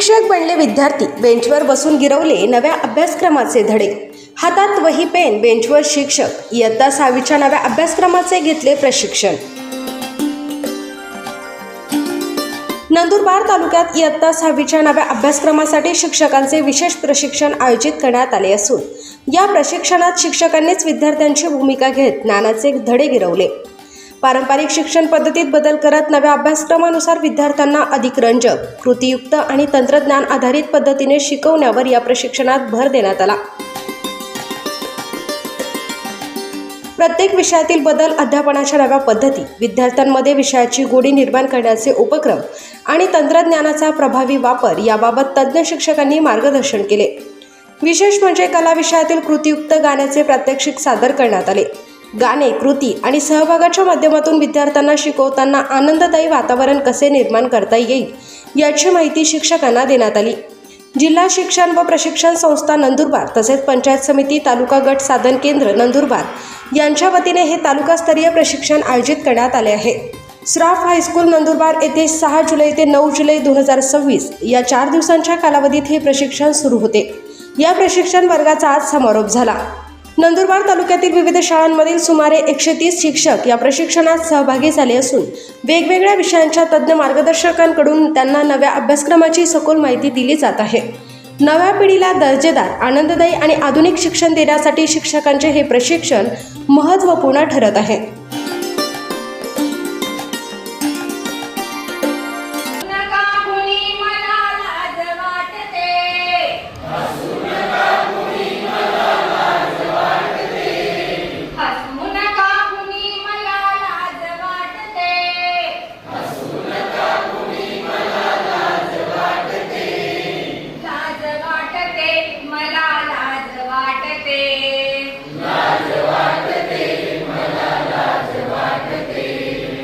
शिक्षक बनले विद्यार्थी, बेंचवर बसून गिरवले नव्या अभ्यासक्रमाचे धडे. हातात वही पेन, बेंचवर शिक्षक. इयत्ता 6वीच्या नव्या अभ्यासक्रमाचे घेतले प्रशिक्षण. नंदुरबार तालुक्यात इयत्ता 6वीच्या नव्या अभ्यासक्रमासाठी शिक्षकांचे विशेष प्रशिक्षण आयोजित करण्यात आले असून या प्रशिक्षणात शिक्षकांनीच विद्यार्थ्यांची भूमिका घेत ज्ञानाचे धडे गिरवले. पारंपरिक शिक्षण पद्धतीत बदल करत नव्या अभ्यासक्रमानुसार विद्यार्थ्यांना अधिक रंजक, कृतीयुक्त आणि तंत्रज्ञान आधारित पद्धतीने शिकवण्यावर या प्रशिक्षणात भर देण्यात आला. प्रत्येक विषयातील बदल, अध्यापनाच्या नव्या पद्धती, विद्यार्थ्यांमध्ये विषयाची गोडी निर्माण करण्याचे उपक्रम आणि तंत्रज्ञानाचा प्रभावी वापर याबाबत तज्ज्ञ शिक्षकांनी मार्गदर्शन केले. विशेष म्हणजे कला विषयातील कृतीयुक्त गाण्याचे प्रात्यक्षिक सादर करण्यात आले. गाणे, कृती आणि सहभागाच्या माध्यमातून विद्यार्थ्यांना शिकवताना आनंददायी वातावरण कसे निर्माण करता येईल याची माहिती शिक्षकांना देण्यात आली. जिल्हा शिक्षण व प्रशिक्षण संस्था नंदुरबार तसेच पंचायत समिती, तालुका गट साधन केंद्र नंदुरबार यांच्या वतीने हे तालुकास्तरीय प्रशिक्षण आयोजित करण्यात आले आहे. स्राफ हायस्कूल नंदुरबार येथे 6 जुलै ते 9 जुलै 2026 या 4 दिवसांच्या कालावधीत हे प्रशिक्षण सुरू होते. या प्रशिक्षण वर्गाचा आज समारोप झाला. नंदुरबार तालुक्यातील विविध शाळांमधील सुमारे 130 शिक्षक या प्रशिक्षणात सहभागी झाले असून वेगवेगळ्या विषयांच्या तज्ज्ञ मार्गदर्शकांकडून त्यांना नव्या अभ्यासक्रमाची सखोल माहिती दिली जात आहे. नव्या पिढीला दर्जेदार, आनंददायी आणि आधुनिक शिक्षण देण्यासाठी शिक्षकांचे हे प्रशिक्षण महत्त्वपूर्ण ठरत आहे.